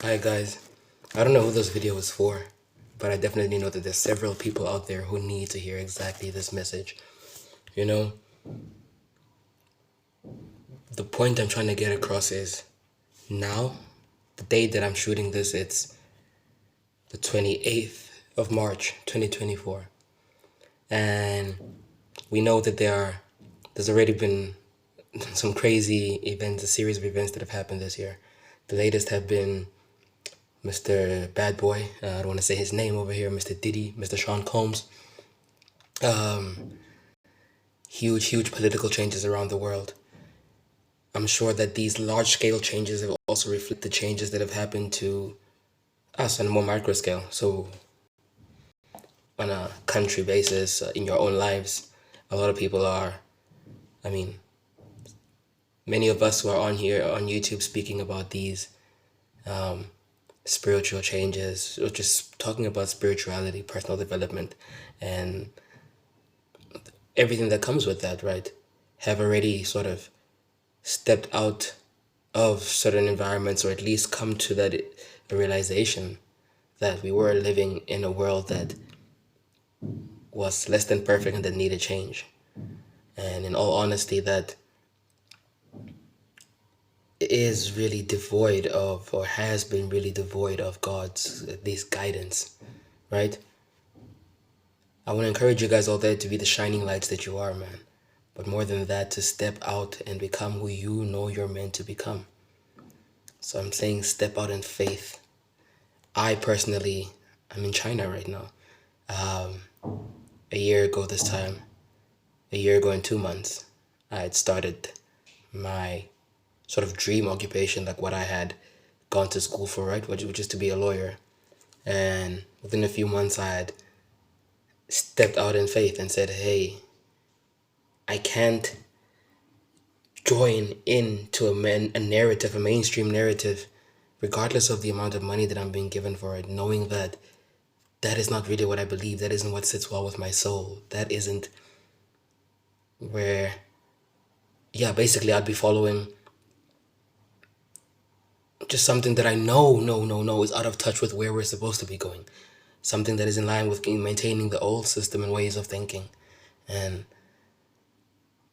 Hi guys, I don't know who this video is for, but I definitely know that there's several people out there who need to hear exactly this message. You know, the point I'm trying to get across is now, the day that I'm shooting this, it's the 28th of March, 2024. And we know that there's already been some crazy events, a series of events that have happened this year. The latest have been Mr. Bad Boy, I don't want to say his name over here, Mr. Diddy, Mr. Sean Combs. Huge political changes around the world. I'm sure that these large scale changes have also reflect the changes that have happened to us on a more micro scale. So, on a country basis, in your own lives, a lot of people are, I mean, many of us who are on here on YouTube speaking about these spiritual changes, or just talking about spirituality, personal development, and everything that comes with that, right? Have already sort of stepped out of certain environments, or at least come to that realization that we were living in a world that was less than perfect and that needed change. And in all honesty, that is really devoid of, or has been really devoid of God's at least guidance, right? I want to encourage you guys all there to be the shining lights that you are, man. But more than that, to step out and become who you know you're meant to become. So I'm saying step out in faith. I personally, I'm in China right now. A year ago this time, a year ago in 2 months, I had started my sort of dream occupation, like what I had gone to school for, right? Which is to be a lawyer. And within a few months, I had stepped out in faith and said, hey, I can't join into a narrative, a mainstream narrative, regardless of the amount of money that I'm being given for it, knowing that that is not really what I believe. That isn't what sits well with my soul. That isn't where, yeah, basically I'd be following just something that I know, no, is out of touch with where we're supposed to be going. Something that is in line with maintaining the old system and ways of thinking. And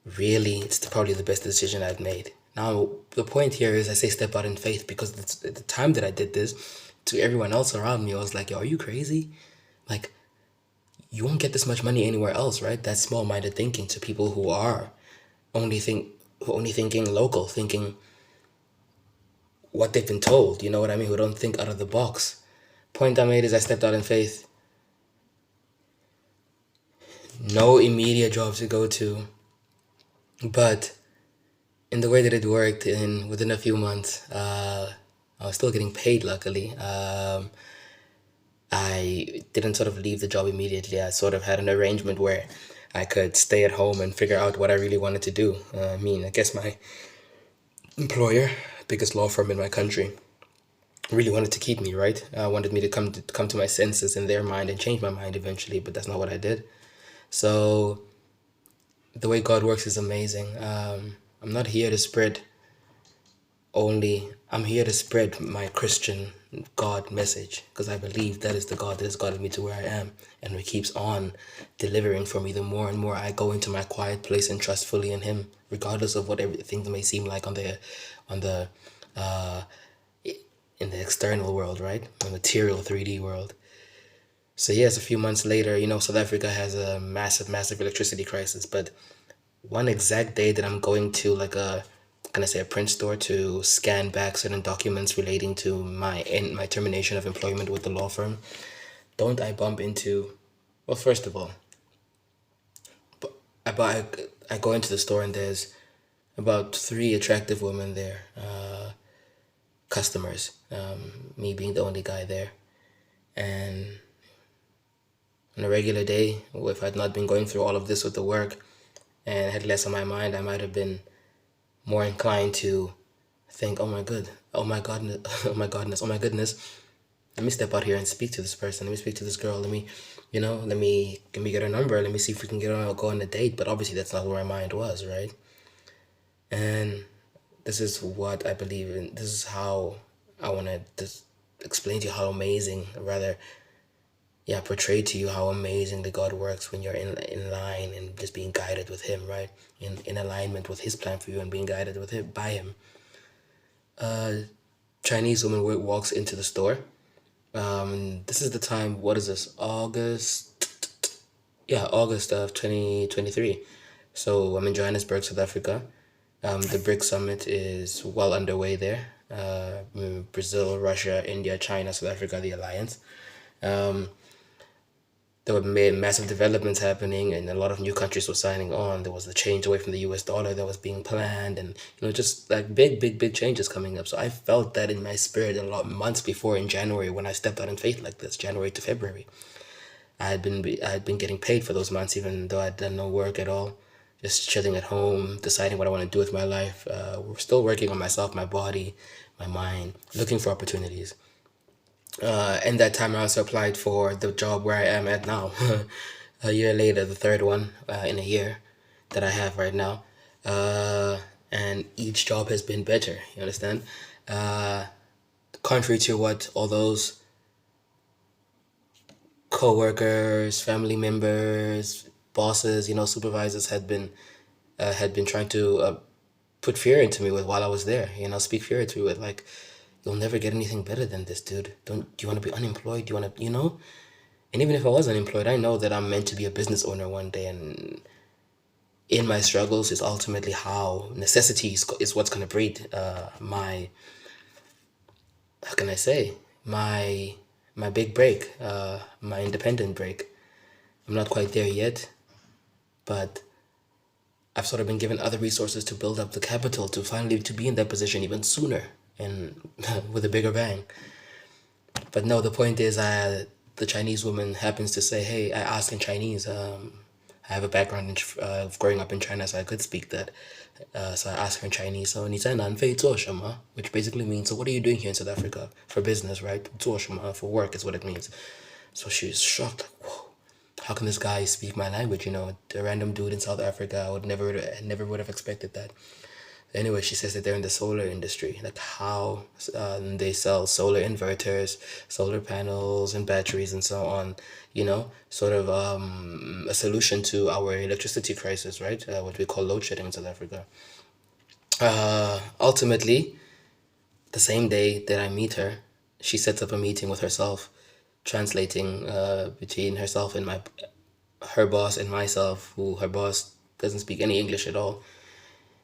really, it's probably the best decision I've made. Now, the point here is I say step out in faith because at the time that I did this, to everyone else around me, I was like, yo, are you crazy? Like, you won't get this much money anywhere else, right? That's small-minded thinking to people who are only think only thinking local, thinking what they've been told, you know what I mean? Who don't think out of the box. Point I made is I stepped out in faith. No immediate job to go to, but in the way that it worked, in within a few months, I was still getting paid. Luckily, I didn't sort of leave the job immediately. I sort of had an arrangement where I could stay at home and figure out what I really wanted to do. I guess my employer, biggest law firm in my country, really wanted to keep me, right? Wanted me to come to my senses in their mind and change my mind eventually, but that's not what I did. So the way God works is amazing. I'm not here to spread only, I'm here to spread my Christian God message because I believe that is the God that has gotten me to where I am and who keeps on delivering for me the more and more I go into my quiet place and trust fully in Him, regardless of what everything may seem like on the uh, in the external world, right? The material 3D world. So yes, a few months later, South Africa has a massive electricity crisis, but one exact day that I'm going to like can I say a print store to scan back certain documents relating to my termination of employment with the law firm, don't I bump into, well, first of all, I buy I go into the store and there's about three attractive women there, customers, me being the only guy there, and on a regular day, if I'd not been going through all of this with the work and had less on my mind, I might have been more inclined to think, oh my good, oh my godness, oh my goodness, let me step out here and speak to this person. Let me speak to this girl. Let me get her number. Let me see if we can go on a date. But obviously, that's not where my mind was, right? And this is what I believe in. This is how I want to explain to you how amazing, rather, yeah, portray to you how amazingly God works when you're in line and just being guided with Him, right? In alignment with His plan for you and being guided with Him by Him. Chinese woman walks into the store. This is the time. What is this? August. Yeah, August of 2023. So I'm in Johannesburg, South Africa. The BRICS summit is well underway there. Brazil, Russia, India, China, South Africa, the alliance. There were massive developments happening, and a lot of new countries were signing on. There was the change away from the US dollar that was being planned, and just like big changes coming up. So I felt that in my spirit a lot months before, in January, when I stepped out in faith like this, January to February. I had been getting paid for those months, even though I'd done no work at all, just chilling at home, deciding what I want to do with my life. We're still working on myself, my body, my mind, looking for opportunities. And that time I also applied for the job where I am at now. A year later, the third one in a year that I have right now. And each job has been better, you understand? Contrary to what all those co-workers, family members, bosses, supervisors had been trying to put fear into me with while I was there. Speak fear into me with like, you'll never get anything better than this, dude. Do you want to be unemployed? Do you want to, And even if I was unemployed, I know that I'm meant to be a business owner one day, and in my struggles is ultimately how necessity is what's gonna breed my, how can I say, my big break, my independent break. I'm not quite there yet, but I've sort of been given other resources to build up the capital to finally to be in that position even sooner and with a bigger bang. But no, the point is, the Chinese woman happens to say, "Hey," I ask in Chinese. I have a background of growing up in China, so I could speak that. So I asked her in Chinese, "So 你在南非做什么?" Which basically means, "So what are you doing here in South Africa for business, right? 做什么 for work is what it means." So she was shocked, like, "Whoa, how can this guy speak my language? A random dude in South Africa. I never would have expected that." Anyway, she says that they're in the solar industry, like how they sell solar inverters, solar panels, and batteries, and so on. Sort of a solution to our electricity crisis, right? What we call load shedding in South Africa. Ultimately, the same day that I meet her, she sets up a meeting with herself, translating between herself and her boss and myself, who her boss doesn't speak any English at all.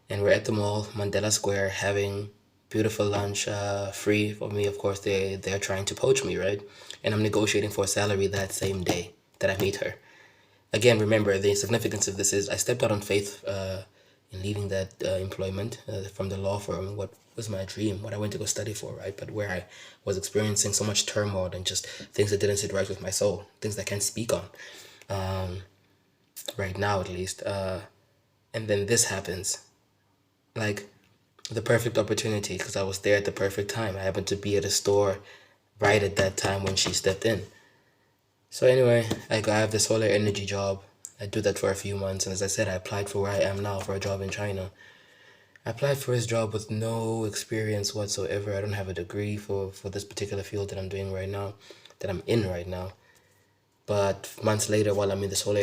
And we're at the mall, Mandela Square, having beautiful lunch, free for me. Of course, they're trying to poach me, right? And I'm negotiating for a salary that same day that I meet her. Again, remember, the significance of this is I stepped out on faith in leaving that employment from the law firm, what was my dream, what I went to go study for, right? But where I was experiencing so much turmoil and just things that didn't sit right with my soul, things that I can't speak on, right now at least. And then this happens. Like, the perfect opportunity, because I was there at the perfect time. I happened to be at a store right at that time when she stepped in. So anyway, I have the solar energy job. I do that for a few months, and as I said, I applied for where I am now for a job in China. I applied for this job with no experience whatsoever. I don't have a degree for this particular field that I'm doing right now, that I'm in right now. But months later, while I'm in the solar